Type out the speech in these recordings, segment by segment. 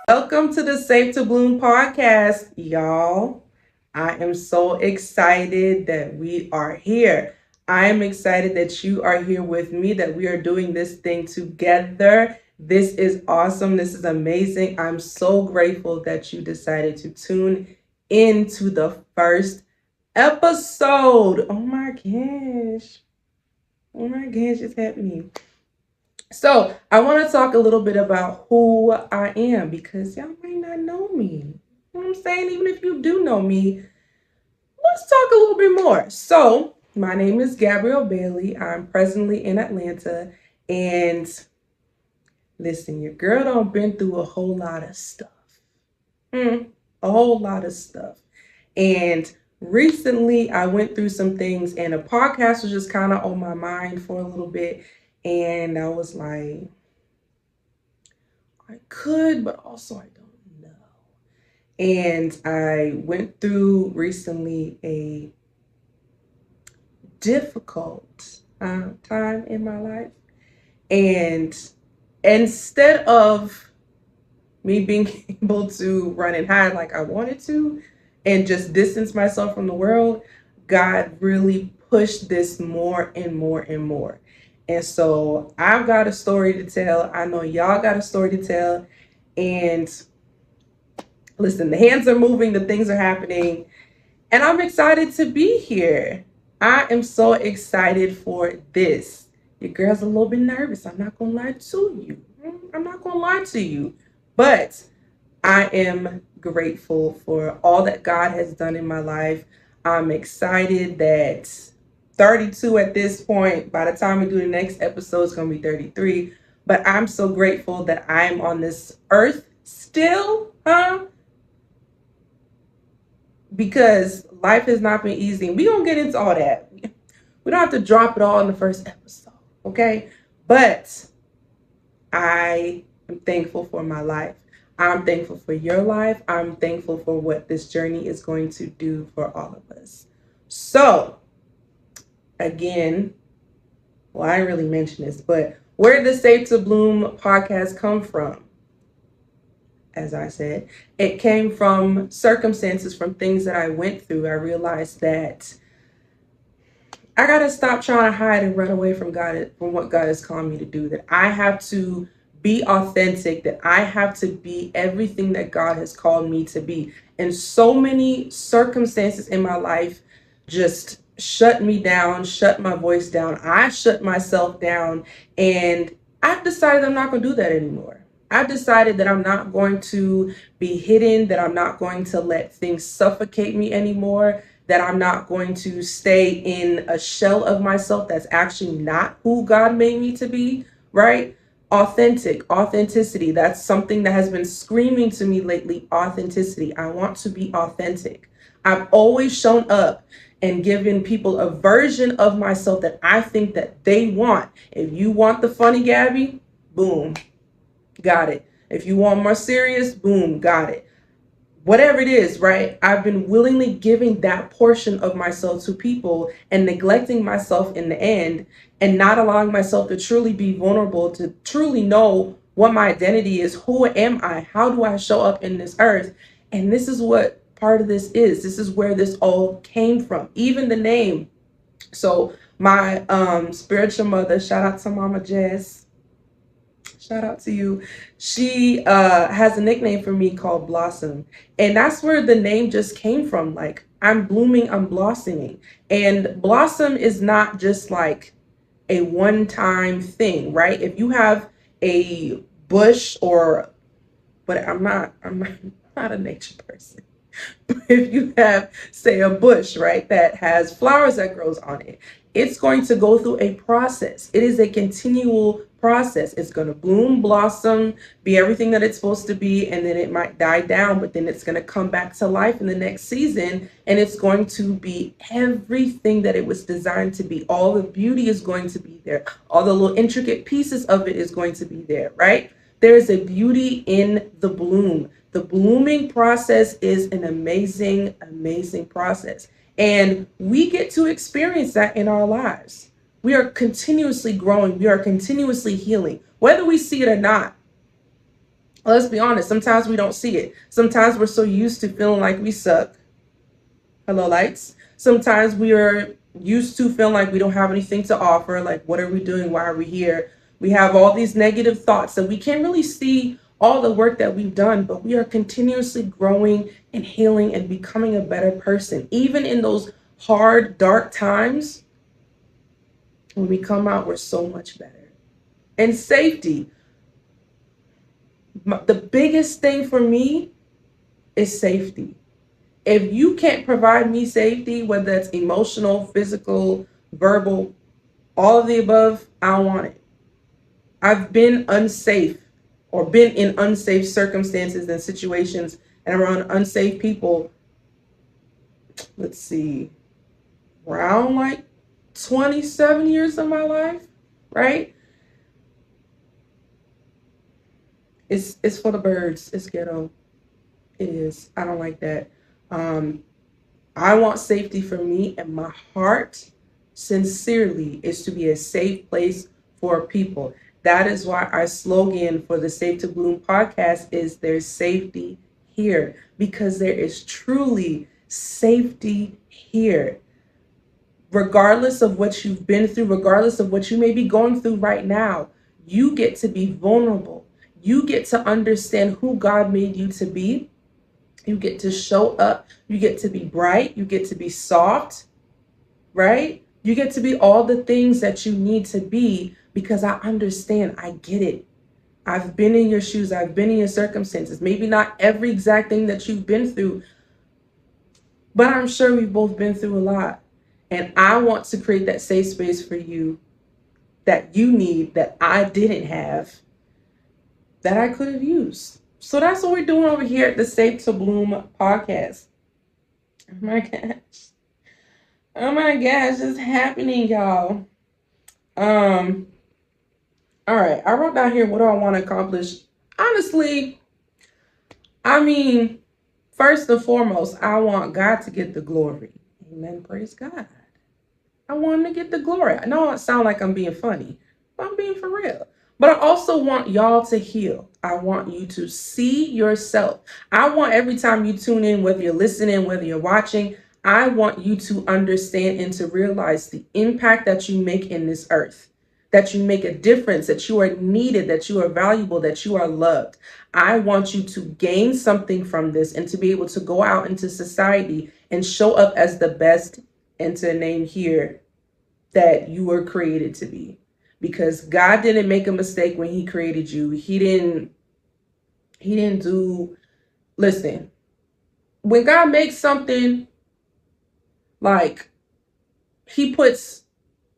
Welcome to the Safe to Bloom podcast, y'all. I am so excited that we are here. I am excited that you are here with me, that we are doing this thing together. This is awesome. This is amazing. I'm so grateful that you decided to tune into the first episode. Oh my gosh. Oh my gosh, it's happening. So I want to talk a little bit about who I am because y'all might not know me. You know what I'm saying? Even if you do know me, let's talk a little bit more. So my name is Gabrielle Bailey. I'm presently in Atlanta. And listen, your girl done been through a whole lot of stuff. A whole lot of stuff. And recently I went through some things and a podcast was just kind of on my mind for a little bit. And I was like, I could, but also I don't know. And I went through recently a difficult time in my life. And instead of me being able to run and hide like I wanted to and just distance myself from the world, God really pushed this more and more and more. And so I've got a story to tell. I know y'all got a story to tell. And listen, the hands are moving, the things are happening, and I'm excited to be here. I am so excited for this. Your girl's a little bit nervous. I'm not going to lie to you. I'm not going to lie to you. But I am grateful for all that God has done in my life. I'm excited that 32 at this point. By the time we do the next episode, it's going to be 33. But I'm so grateful that I'm on this earth still, because life has not been easy. And we're going to get into all that. We don't have to drop it all in the first episode, okay? But I am thankful for my life. I'm thankful for your life. I'm thankful for what this journey is going to do for all of us. So, again, well, I didn't really mention this, but where did the Safe to Bloom podcast come from? As I said, it came from circumstances, from things that I went through. I realized that I got to stop trying to hide and run away from God, from what God is calling me to do, that I have to be authentic, that I have to be everything that God has called me to be. And so many circumstances in my life just shut me down, shut my voice down. I shut myself down, and I've decided I'm not going to do that anymore. I've decided that I'm not going to be hidden, that I'm not going to let things suffocate me anymore, that I'm not going to stay in a shell of myself that's actually not who God made me to be, right? Authenticity. That's something that has been screaming to me lately. Authenticity. I want to be authentic. I've always shown up and given people a version of myself that I think that they want. If you want the funny Gabby, boom, got it. If you want more serious, boom, got it. Whatever it is, right? I've been willingly giving that portion of myself to people and neglecting myself in the end, and not allowing myself to truly be vulnerable, to truly know what my identity is. Who am I? How do I show up in this earth? And this is what part of this is. This is where this all came from. Even the name. So my spiritual mother, shout out to Mama Jess. Shout out to you. She has a nickname for me called Blossom. And that's where the name just came from. Like, I'm blooming, I'm blossoming. And blossom is not just like a one-time thing, right? If you have a bush, or, but I'm not a nature person. But if you have, say, a bush, right, that has flowers that grows on it, it's going to go through a process. It is a continual process. It's going to bloom, blossom, be everything that it's supposed to be, and then it might die down, but then it's going to come back to life in the next season, and it's going to be everything that it was designed to be. All the beauty is going to be there. All the little intricate pieces of it is going to be there, right? There is a beauty in the bloom. The blooming process is an amazing, amazing process. And we get to experience that in our lives. We are continuously growing, we are continuously healing, whether we see it or not. Let's be honest, sometimes we don't see it. Sometimes we're so used to feeling like we suck. Hello, lights. Sometimes we are used to feeling like we don't have anything to offer. Like, what are we doing? Why are we here? We have all these negative thoughts that we can't really see all the work that we've done, but we are continuously growing and healing and becoming a better person. Even in those hard, dark times, when we come out, we're so much better. And safety. The biggest thing for me is safety. If you can't provide me safety, whether it's emotional, physical, verbal, all of the above, I don't want it. I've been unsafe or been in unsafe circumstances and situations and around unsafe people. Let's see, around like 27 years of my life, right? It's for the birds. It's ghetto. It is. I don't like that. I want safety for me, and my heart sincerely is to be a safe place for people. That is why our slogan for the Safe to Bloom podcast is there's safety here, because there is truly safety here. Regardless of what you've been through, regardless of what you may be going through right now, you get to be vulnerable. You get to understand who God made you to be. You get to show up. You get to be bright. You get to be soft, right? You get to be all the things that you need to be, because I understand. I get it. I've been in your shoes. I've been in your circumstances. Maybe not every exact thing that you've been through, but I'm sure we've both been through a lot. And I want to create that safe space for you that you need, that I didn't have, that I could have used. So that's what we're doing over here at the Safe to Bloom podcast. Oh my gosh. Oh my gosh, it's happening, y'all. All right, I wrote down here, what do I want to accomplish? Honestly, I mean, first and foremost, I want God to get the glory. Amen. Praise God. I want him to get the glory. I know it sounds like I'm being funny, but I'm being for real. But I also want y'all to heal. I want you to see yourself. I want every time you tune in, whether you're listening, whether you're watching, I want you to understand and to realize the impact that you make in this earth, that you make a difference, that you are needed, that you are valuable, that you are loved. I want you to gain something from this and to be able to go out into society and show up as the best, and to name here, that you were created to be. Because God didn't make a mistake when he created you. He didn't do, listen, when God makes something, like, he puts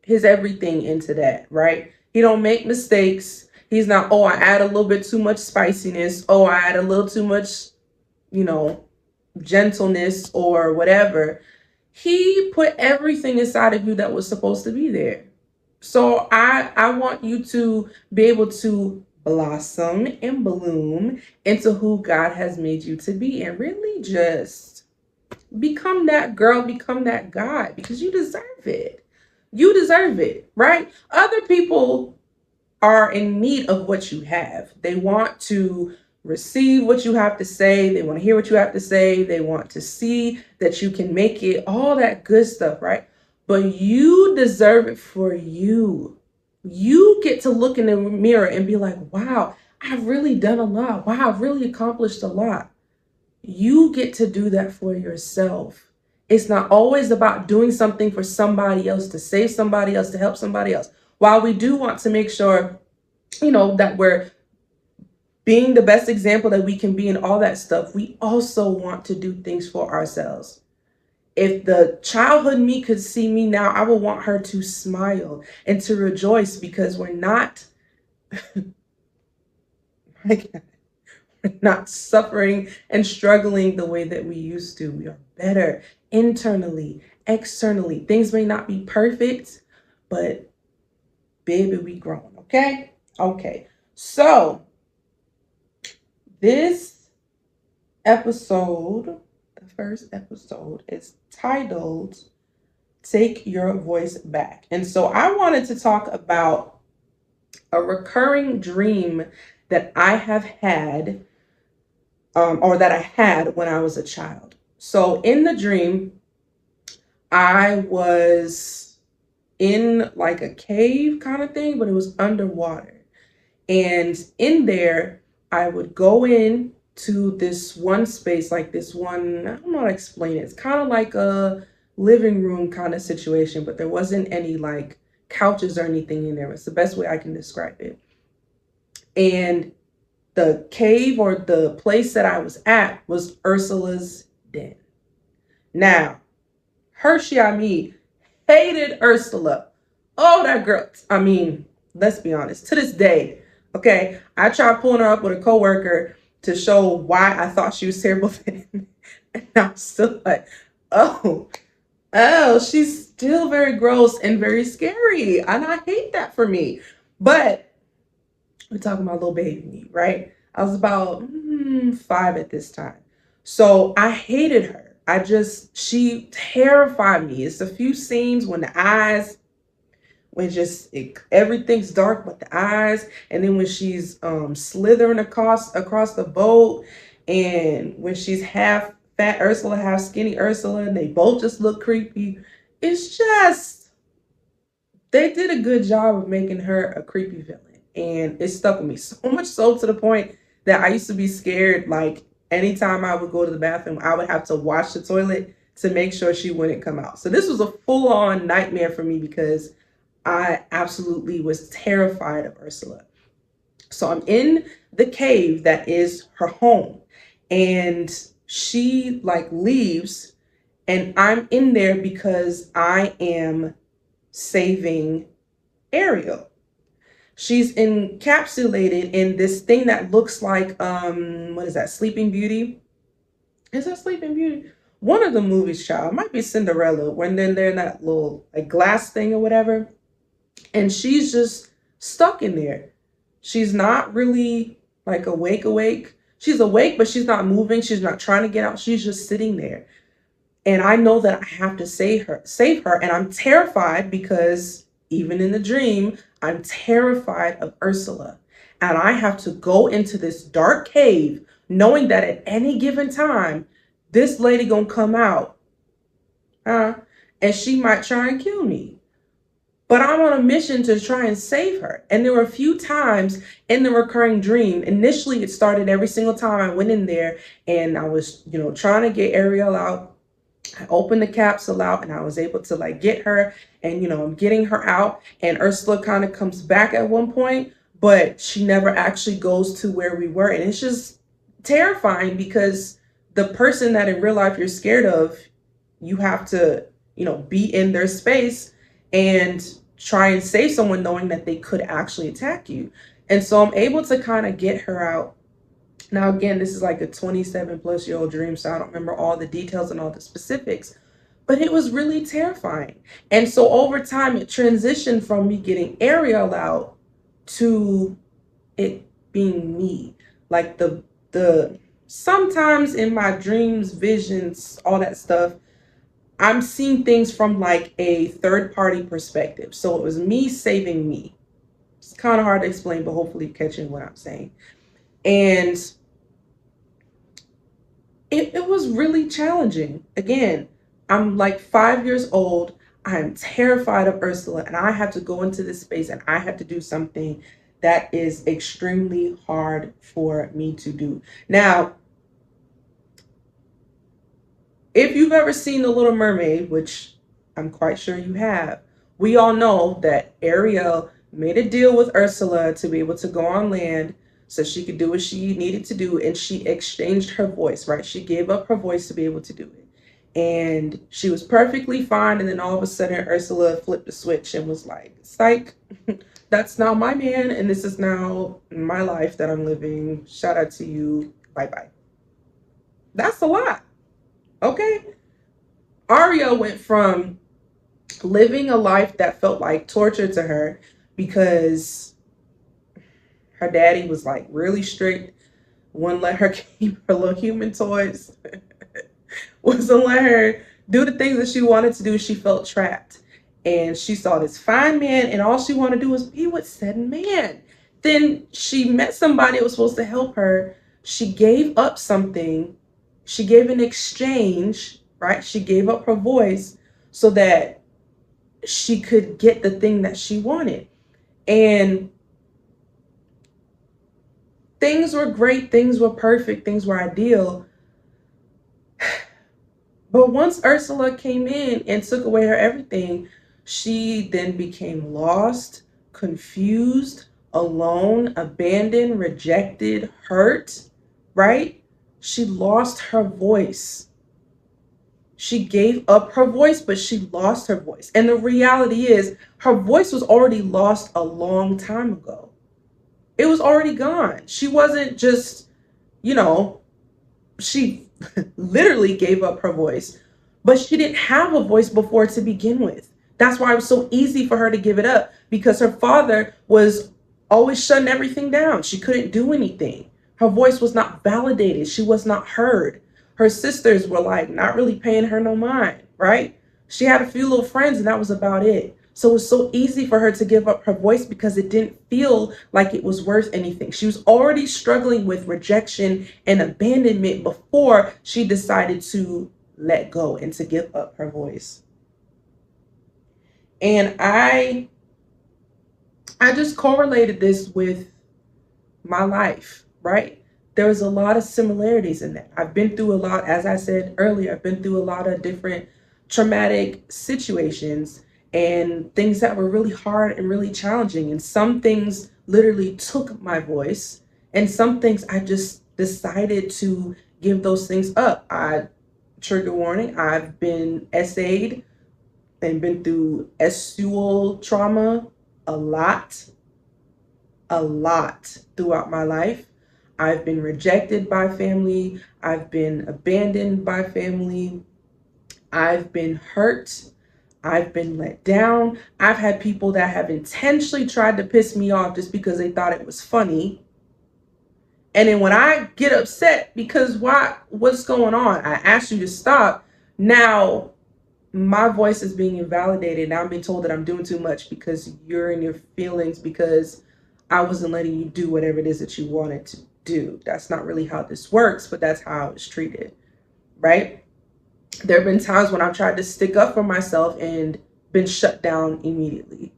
his everything into that, right? He don't make mistakes. He's not, oh, I add a little bit too much spiciness. Oh, I add a little too much, gentleness or whatever. He put everything inside of you that was supposed to be there. So I want you to be able to blossom and bloom into who God has made you to be, and really just become that girl, become that guy, because you deserve it. You deserve it, right? Other people are in need of what you have. They want to receive what you have to say. They want to hear what you have to say. They want to see that you can make it, all that good stuff, right? But you deserve it for you. You get to look in the mirror and be like, wow, I've really done a lot. Wow, I've really accomplished a lot. You get to do that for yourself. It's not always about doing something for somebody else, to save somebody else, to help somebody else. While we do want to make sure, that we're being the best example that we can be and all that stuff, we also want to do things for ourselves. If the childhood me could see me now, I would want her to smile and to rejoice, because we're not, not suffering and struggling the way that we used to. We are better internally, externally. Things may not be perfect, but baby, we grown, okay? Okay, so this episode, the first episode is titled Take Your Voice Back. And so I wanted to talk about a recurring dream that I have had, or that I had when I was a child. So in the dream, I was in like a cave kind of thing, but it was underwater. And in there, I would go in to this one space, like this one, I don't know how to explain it. It's kind of like a living room kind of situation, but there wasn't any like couches or anything in there. It's the best way I can describe it. And the cave or the place that I was at was Ursula's den. Now, Hershey, I mean, hated Ursula. Oh, that girl. I mean, let's be honest. To this day, okay, I tried pulling her up with a coworker to show why I thought she was terrible. And I'm still like, oh, she's still very gross and very scary. And I hate that for me. But we're talking about little baby me, right? I was about 5 at this time. So I hated her. She terrified me. It's a few scenes when the eyes, everything's dark but the eyes, and then when she's slithering across the boat, and when she's half fat Ursula, half skinny Ursula, and they both just look creepy. It's just, they did a good job of making her a creepy villain, and it stuck with me so much so to the point that I used to be scared. Like anytime I would go to the bathroom, I would have to watch the toilet to make sure she wouldn't come out. So this was a full-on nightmare for me because I absolutely was terrified of Ursula. So I'm in the cave that is her home, and she like leaves, and I'm in there because I am saving Ariel. She's encapsulated in this thing that looks like what is that, Sleeping Beauty? Is that Sleeping Beauty? One of the movies, child. It might be Cinderella, when then they're in that little like glass thing or whatever. And she's just stuck in there. She's not really like awake. She's awake, but she's not moving. She's not trying to get out. She's just sitting there. And I know that I have to save her. And I'm terrified because even in the dream, I'm terrified of Ursula. And I have to go into this dark cave knowing that at any given time, this lady gonna come out, and she might try and kill me. But I'm on a mission to try and save her. And there were a few times in the recurring dream. Initially, it started every single time I went in there and I was, trying to get Ariel out. I opened the capsule out and I was able to like get her, and, I'm getting her out, and Ursula kind of comes back at one point, but she never actually goes to where we were. And it's just terrifying because the person that in real life you're scared of, you have to, be in their space and try and save someone knowing that they could actually attack you. And so I'm able to kind of get her out. Now, again, this is like a 27-plus-year-old dream, so I don't remember all the details and all the specifics, but it was really terrifying. And so over time, it transitioned from me getting Ariel out to it being me. Like the sometimes in my dreams, visions, all that stuff, I'm seeing things from like a third party perspective. So it was me saving me. It's kind of hard to explain, but hopefully you're catching what I'm saying. And it was really challenging. Again, I'm like 5 years old. I'm terrified of Ursula, and I have to go into this space and I have to do something that is extremely hard for me to do. Now, if you've ever seen The Little Mermaid, which I'm quite sure you have, we all know that Ariel made a deal with Ursula to be able to go on land so she could do what she needed to do, and she exchanged her voice, right? She gave up her voice to be able to do it. And she was perfectly fine, and then all of a sudden Ursula flipped the switch and was like, psych, that's now my man, and this is now my life that I'm living. Shout out to you. Bye-bye. That's a lot. Okay. Ariel went from living a life that felt like torture to her because her daddy was like really strict, wouldn't let her keep her little human toys, wasn't let her do the things that she wanted to do. She felt trapped. And she saw this fine man, and all she wanted to do was be with said man. Then she met somebody that was supposed to help her. She gave up something. She gave an exchange, right? She gave up her voice so that she could get the thing that she wanted. And things were great, things were perfect, things were ideal. But once Ursula came in and took away her everything, she then became lost, confused, alone, abandoned, rejected, hurt, right? She lost her voice. She gave up her voice, but she lost her voice. And the reality is, her voice was already lost a long time ago. It was already gone. She wasn't just, you know, she literally gave up her voice, but she didn't have a voice before to begin with. That's why it was so easy for her to give it up, because her father was always shutting everything down. She couldn't do anything. Her voice was not validated. She was not heard. Her sisters were like not really paying her no mind, right? She had a few little friends and that was about it. So it was so easy for her to give up her voice because it didn't feel like it was worth anything. She was already struggling with rejection and abandonment before she decided to let go and to give up her voice. And I just correlated this with my life, right? There was a lot of similarities in that. I've been through a lot, as I said earlier, I've been through a lot of different traumatic situations and things that were really hard and really challenging. And some things literally took my voice, and some things I just decided to give those things up. Trigger warning, I've been essayed and been through SUL trauma a lot throughout my life. I've been rejected by family. I've been abandoned by family. I've been hurt. I've been let down. I've had people that have intentionally tried to piss me off just because they thought it was funny. And then when I get upset because what's going on? I asked you to stop. Now my voice is being invalidated. Now I'm being told that I'm doing too much because you're in your feelings, because I wasn't letting you do whatever it is that you wanted to do. That's not really how this works, but that's how I was treated, right? There have been times when I've tried to stick up for myself and been shut down immediately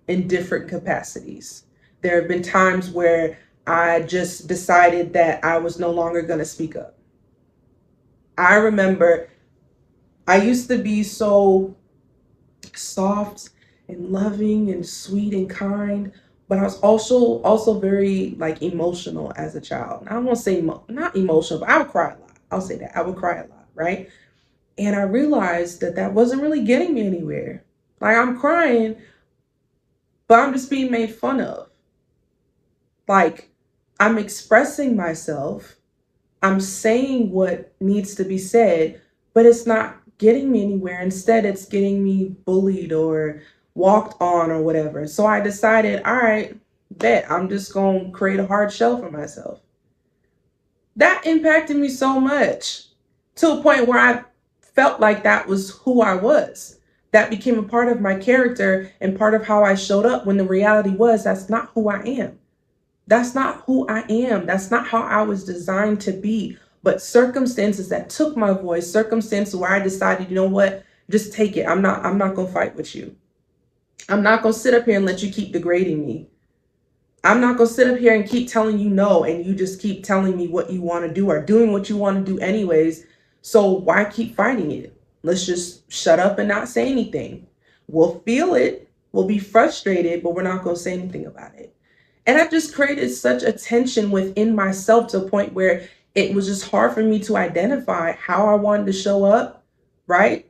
in different capacities. There have been times where I just decided that I was no longer going to speak up. I remember I used to be so soft and loving and sweet and kind, but I was also very like emotional as a child. I won't say not emotional, but I would cry a lot. I'll say that. I would cry a lot, right? And I realized that that wasn't really getting me anywhere. Like, I'm crying, but I'm just being made fun of. Like, I'm expressing myself, I'm saying what needs to be said, but it's not getting me anywhere. Instead, it's getting me bullied or walked on or whatever. So I decided, all right, bet I'm just going to create a hard shell for myself. That impacted me so much, to a point where I felt like that was who I was. That became a part of my character and part of how I showed up, when the reality was that's not who I am. That's not who I am. That's not how I was designed to be. But circumstances that took my voice, circumstances where I decided, you know what, just take it. I'm not going to fight with you. I'm not going to sit up here and let you keep degrading me. I'm not going to sit up here and keep telling you no, and you just keep telling me what you want to do or doing what you want to do anyways. So why keep fighting it? Let's just shut up and not say anything. We'll feel it. We'll be frustrated, but we're not going to say anything about it. And I just created such a tension within myself, to a point where it was just hard for me to identify how I wanted to show up, right?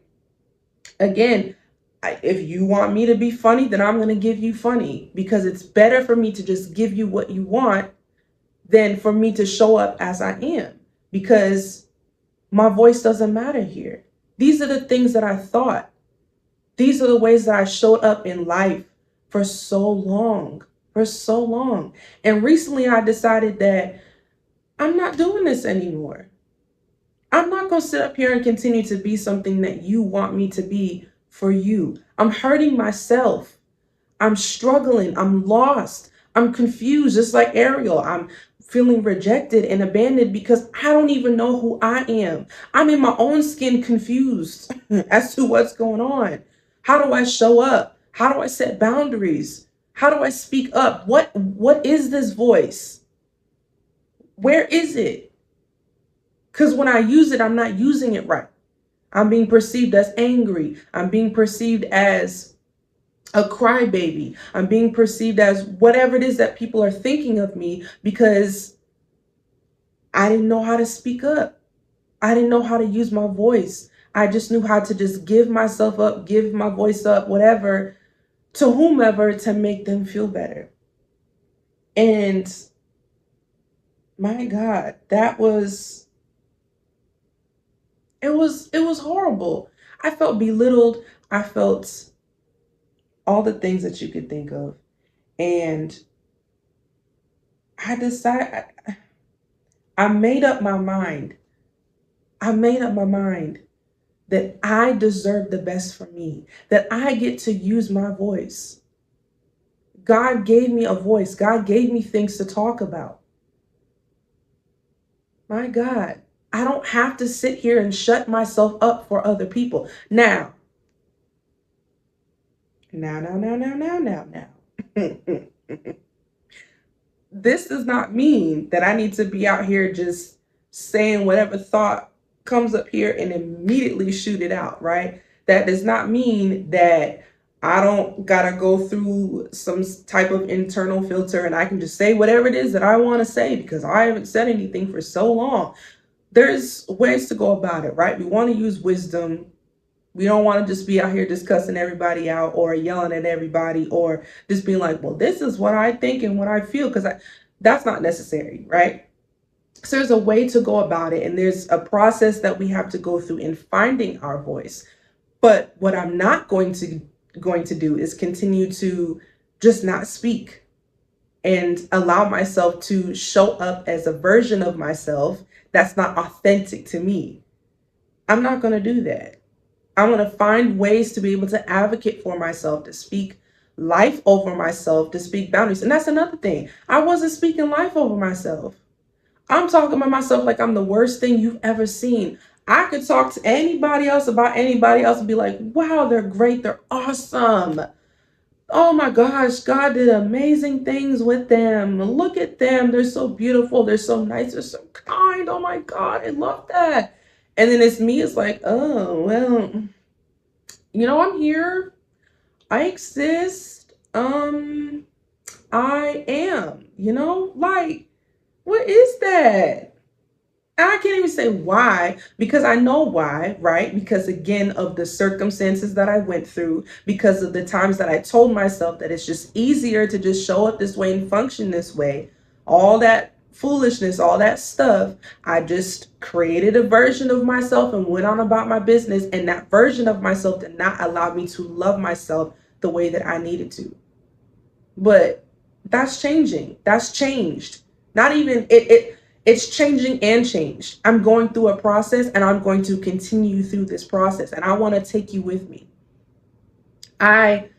Again, if you want me to be funny, then I'm going to give you funny, because it's better for me to just give you what you want than for me to show up as I am, because my voice doesn't matter here. These are the things that I thought. These are the ways that I showed up in life for so long. And recently I decided that I'm not doing this anymore. I'm not going to sit up here and continue to be something that you want me to be for you. I'm hurting myself. I'm struggling. I'm lost. I'm confused, just like Ariel. I'm feeling rejected and abandoned because I don't even know who I am. I'm in my own skin confused as to what's going on. How do I show up? How do I set boundaries? How do I speak up? What is this voice? Where is it? Because when I use it, I'm not using it right. I'm being perceived as angry. I'm being perceived as a crybaby. I'm being perceived as whatever it is that people are thinking of me because I didn't know how to speak up. I didn't know how to use my voice. I just knew how to just give myself up, give my voice up, whatever, to whomever to make them feel better. And my God, it was horrible. I felt belittled. I felt all the things that you could think of. And I decided, I made up my mind. I made up my mind that I deserve the best for me, that I get to use my voice. God gave me a voice. God gave me things to talk about. My God, I don't have to sit here and shut myself up for other people. Now. This does not mean that I need to be out here just saying whatever thought comes up here and immediately shoot it out, right? That does not mean that I don't gotta go through some type of internal filter and I can just say whatever it is that I want to say because I haven't said anything for so long. There's ways to go about it, right? We want to use wisdom. We don't want to just be out here just cussing everybody out or yelling at everybody or just being like, well, this is what I think and what I feel, because that's not necessary, right? So there's a way to go about it, and there's a process that we have to go through in finding our voice. But what I'm not going to do is continue to just not speak and allow myself to show up as a version of myself that's not authentic to me. I'm not going to do that. I want to find ways to be able to advocate for myself, to speak life over myself, to speak boundaries. And that's another thing. I wasn't speaking life over myself. I'm talking about myself like I'm the worst thing you've ever seen. I could talk to anybody else about anybody else and be like, wow, they're great. They're awesome. Oh my gosh, God did amazing things with them. Look at them. They're so beautiful. They're so nice. They're so kind. Oh my God, I love that. And then it's me, it's like, oh, well, I'm here. I exist. I am, like, what is that? I can't even say why, because I know why, right? Because again, of the circumstances that I went through, because of the times that I told myself that it's just easier to just show up this way and function this way, all that foolishness, all that stuff, I just created a version of myself and went on about my business. And that version of myself did not allow me to love myself the way that I needed to. But that's changing. That's changed. Not even it's changing and changed. I'm going through a process and I'm going to continue through this process. And I want to take you with me. I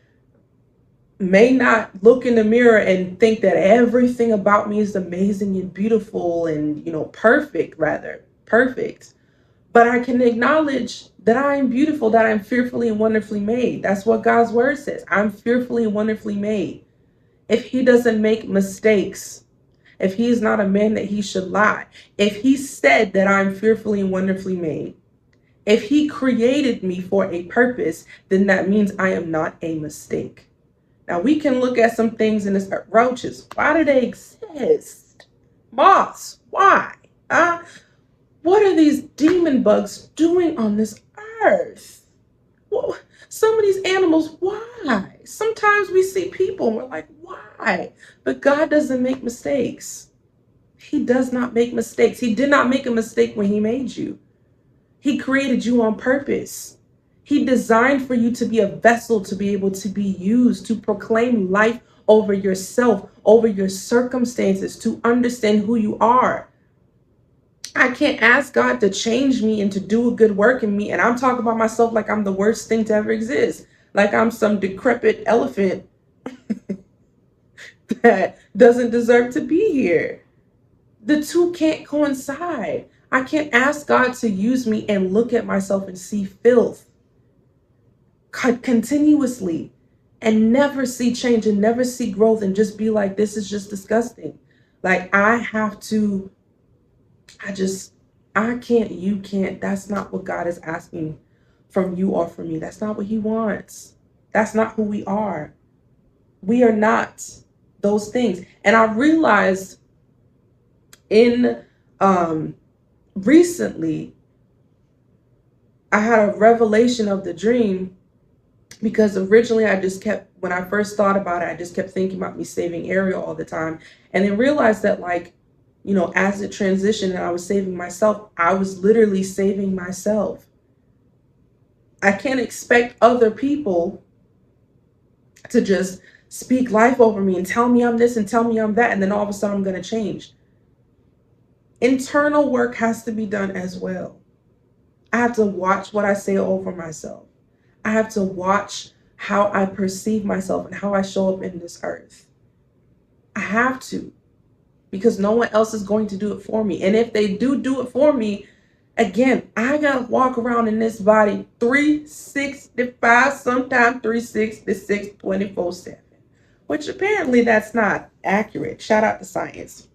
may not look in the mirror and think that everything about me is amazing and beautiful and, perfect, rather perfect. But I can acknowledge that I am beautiful, that I'm fearfully and wonderfully made. That's what God's word says. I'm fearfully and wonderfully made. If he doesn't make mistakes, if he is not a man that he should lie, if he said that I'm fearfully and wonderfully made, if he created me for a purpose, then that means I am not a mistake. Now we can look at some things in this earth. Roaches, why do they exist? Moths, why? What are these demon bugs doing on this earth? Well, some of these animals, why? Sometimes we see people and we're like, why? But God doesn't make mistakes. He does not make mistakes. He did not make a mistake when he made you. He created you on purpose. He designed for you to be a vessel, to be able to be used, to proclaim life over yourself, over your circumstances, to understand who you are. I can't ask God to change me and to do a good work in me. And I'm talking about myself like I'm the worst thing to ever exist. Like I'm some decrepit elephant that doesn't deserve to be here. The two can't coincide. I can't ask God to use me and look at myself and see filth continuously and never see change and never see growth and just be like, this is just disgusting. Like I have to, I can't, you can't. That's not what God is asking from you or from me. That's not what He wants. That's not who we are. We are not those things. And I realized in recently, I had a revelation of the dream because originally I just kept, when I first thought about it, I just kept thinking about me saving Ariel all the time. And then realized that, like, you know, as it transitioned and I was saving myself, I was literally saving myself. I can't expect other people to just speak life over me and tell me I'm this and tell me I'm that, and then all of a sudden I'm going to change. Internal work has to be done as well. I have to watch what I say over myself. I have to watch how I perceive myself and how I show up in this earth. I have to, because no one else is going to do it for me. And if they do it for me, again, I gotta walk around in this body 365, sometimes 366, 24/7, which apparently that's not accurate. Shout out to science.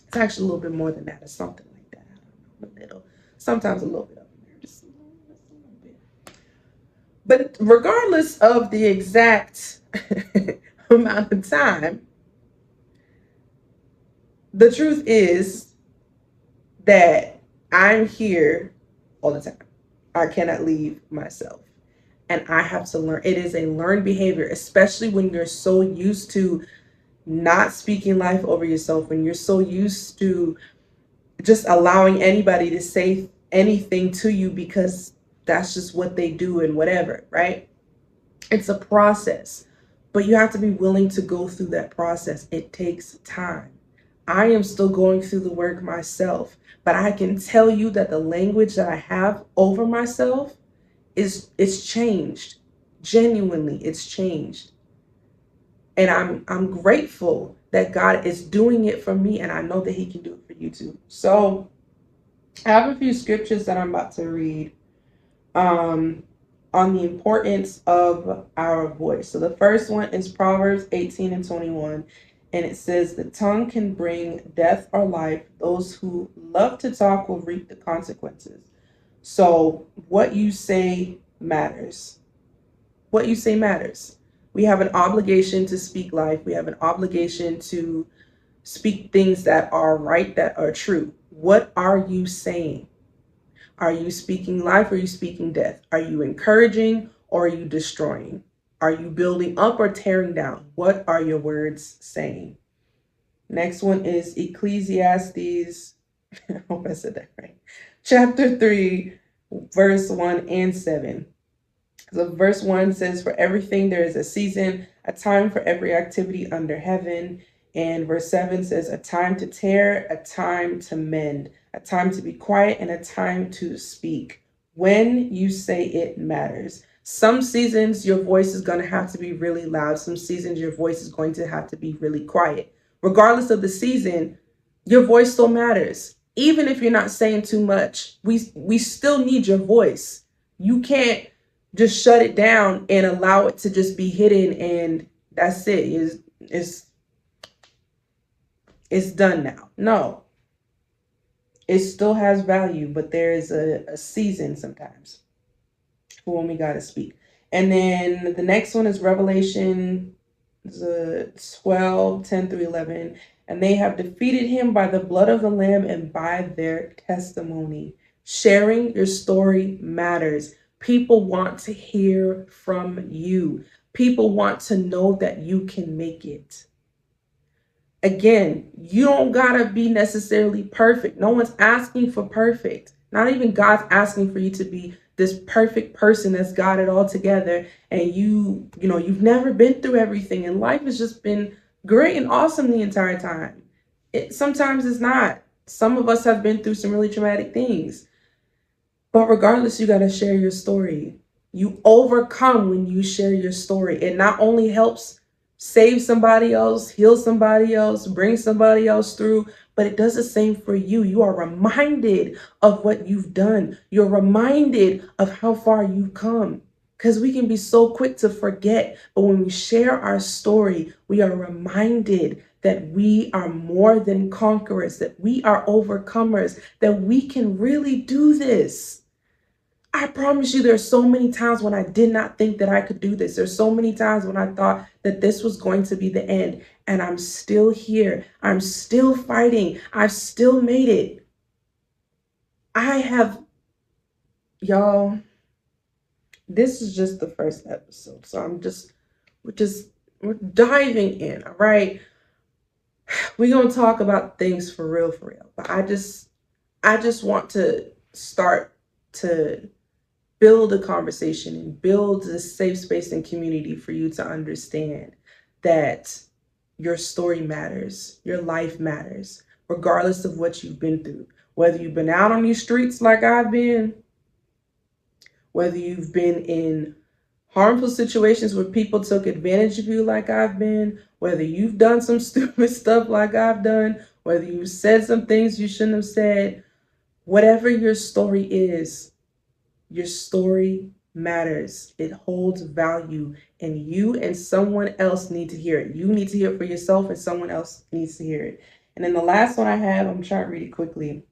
It's actually a little bit more than that, or something like that. I don't know, a little, sometimes a little bit up in there, just a little bit. But regardless of the exact amount of time, the truth is that I'm here all the time. I cannot leave myself. And I have to learn. It is a learned behavior, especially when you're so used to not speaking life over yourself, when you're so used to just allowing anybody to say anything to you because that's just what they do and whatever, right? It's a process, but you have to be willing to go through that process. It takes time. I am still going through the work myself, but I can tell you that the language that I have over myself it's changed. Genuinely, it's changed. And I'm grateful that God is doing it for me, and I know that He can do it for you too. So I have a few scriptures that I'm about to read on the importance of our voice. So the first one is Proverbs 18:21. And it says, the tongue can bring death or life. Those who love to talk will reap the consequences. So what you say matters. What you say matters. We have an obligation to speak life. We have an obligation to speak things that are right, that are true. What are you saying? Are you speaking life or are you speaking death? Are you encouraging or are you destroying? Are you building up or tearing down? What are your words saying? Next one is Ecclesiastes, I hope I said that right, chapter 3, verse 1 and 7. So verse 1 says, for everything there is a season, a time for every activity under heaven. And verse 7 says, a time to tear, a time to mend, a time to be quiet, and a time to speak. When you say it matters. Some seasons your voice is going to have to be really loud. Some seasons your voice is going to have to be really quiet. Regardless of the season, your voice still matters. Even if you're not saying too much, we still need your voice. You can't just shut it down and allow it to just be hidden and that's it. It's done now. No. It still has value, but there is a season sometimes for when we got to speak. And then the next one is Revelation 12:10-11. And they have defeated him by the blood of the Lamb and by their testimony. Sharing your story matters. People want to hear from you. People want to know that you can make it. Again, you don't gotta be necessarily perfect. No one's asking for perfect. Not even God's asking for you to be this perfect person that's got it all together. And you've never been through everything. And life has just been great and awesome the entire time. Sometimes it's not. Some of us have been through some really traumatic things. But regardless, you got to share your story. You overcome when you share your story. It not only helps save somebody else, heal somebody else, bring somebody else through, but it does the same for you. You are reminded of what you've done. You're reminded of how far you've come. Because we can be so quick to forget. But when we share our story, we are reminded that we are more than conquerors, that we are overcomers, that we can really do this. I promise you, there's so many times when I did not think that I could do this. There's so many times when I thought that this was going to be the end, and I'm still here. I'm still fighting. I've still made it. I have, y'all, this is just the first episode. So we're diving in, all right? We're going to talk about things for real. But I just want to start to build a conversation and build a safe space and community for you to understand that your story matters, your life matters, regardless of what you've been through. Whether you've been out on these streets like I've been, whether you've been in harmful situations where people took advantage of you like I've been, whether you've done some stupid stuff like I've done, whether you said some things you shouldn't have said, whatever your story is, your story matters. It holds value, and you and someone else need to hear it. You need to hear it for yourself, and someone else needs to hear it. And then the last one I have, I'm trying to read it quickly,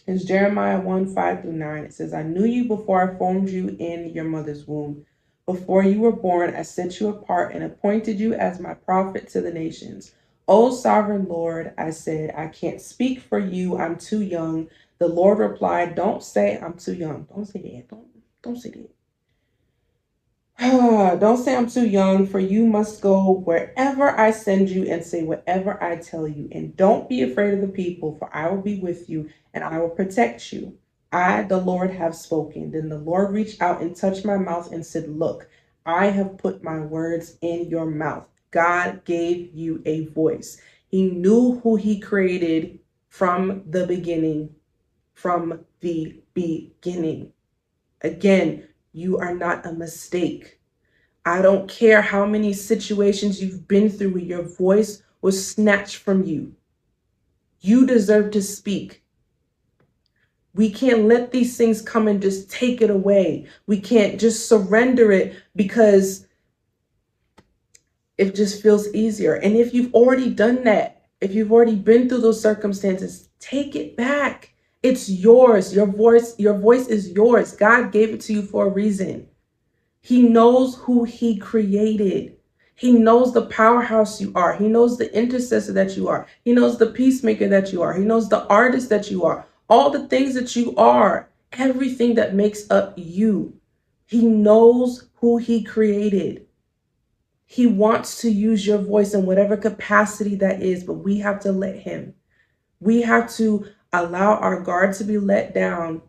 is Jeremiah 1:5-9. It says, I knew you before I formed you in your mother's womb. Before you were born, I set you apart and appointed you as my prophet to the nations. O sovereign Lord, I said, I can't speak for you. I'm too young. The Lord replied, don't say I'm too young. Don't say that. Don't say that. Don't say I'm too young, for you must go wherever I send you and say whatever I tell you. And don't be afraid of the people, for I will be with you and I will protect you. I, the Lord, have spoken. Then the Lord reached out and touched my mouth and said, look, I have put my words in your mouth. God gave you a voice. He knew who he created from the beginning. From the beginning. Again, you are not a mistake. I don't care how many situations you've been through where your voice was snatched from you. You deserve to speak. We can't let these things come and just take it away. We can't just surrender it because it just feels easier. And if you've already done that, if you've already been through those circumstances, take it back. It's yours. Your voice is yours. God gave it to you for a reason. He knows who he created. He knows the powerhouse you are. He knows the intercessor that you are. He knows the peacemaker that you are. He knows the artist that you are. All the things that you are, everything that makes up you. He knows who he created. He wants to use your voice in whatever capacity that is, but we have to let him. We have to allow our guard to be let down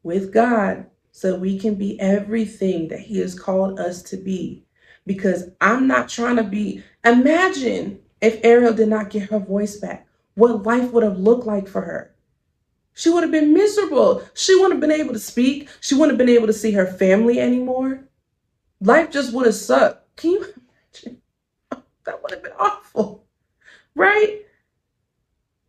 with God so we can be everything that he has called us to be. Because I'm not trying to be, imagine if Ariel did not get her voice back, what life would have looked like for her. She would have been miserable. She wouldn't have been able to speak. She wouldn't have been able to see her family anymore. Life just would have sucked. Can you imagine? That would have been awful, right?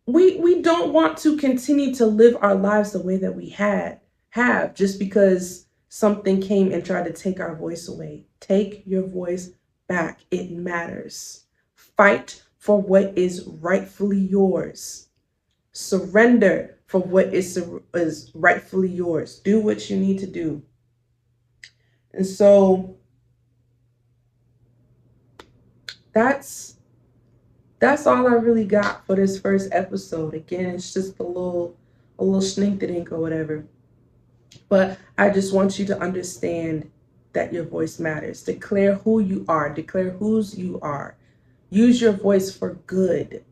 We don't want to continue to live our lives the way that we have just because something came and tried to take our voice away. Take your voice back. It matters. Fight for what is rightfully yours. Surrender for what is rightfully yours. Do what you need to do. And so that's all I really got for this first episode. Again, it's just a little sninkety-dink or whatever. But I just want you to understand that your voice matters. Declare who you are. Declare whose you are. Use your voice for good,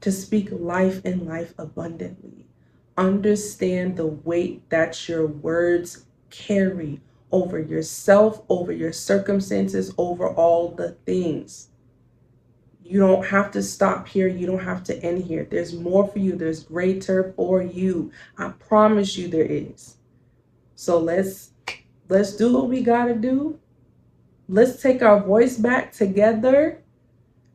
to speak life and life abundantly. Understand the weight that your words carry over yourself, over your circumstances, over all the things. You don't have to stop here. You don't have to end here. There's more for you. There's greater for you. I promise you there is. So let's do what we got to do. Let's take our voice back together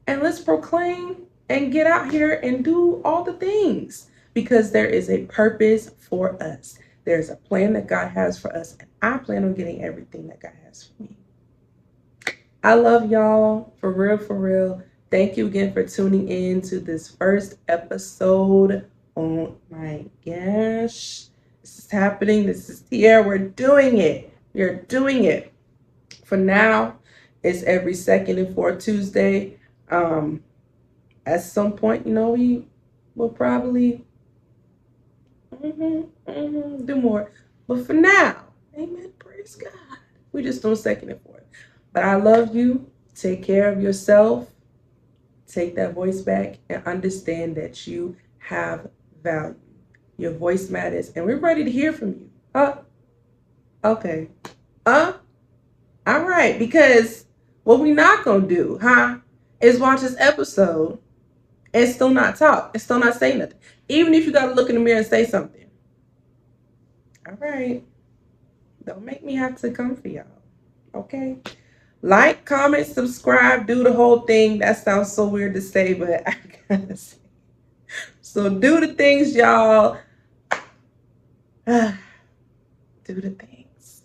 and let's proclaim and get out here and do all the things, because there is a purpose for us. There's a plan that God has for us, and I plan on getting everything that God has for me. I love y'all, for real, for real. Thank you again for tuning in to this first episode. Oh my gosh. This is happening. This is here. We're doing it. We're doing it. For now, it's every second and fourth Tuesday. At some point, we will probably do more. But for now, amen, praise God. We just doing second and fourth. But I love you. Take care of yourself. Take that voice back and understand that you have value. Your voice matters, and we're ready to hear from you. Okay. All right, because what we not gonna do, is watch this episode and still not talk and still not say nothing. Even if you gotta look in the mirror and say something. All right. Don't make me have to come for y'all. Okay? Like, comment, subscribe, do the whole thing. That sounds so weird to say, but I gotta say. So do the things, y'all. Do the things.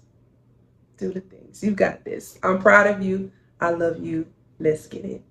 Do the things. You got this. I'm proud of you. I love you. Let's get it.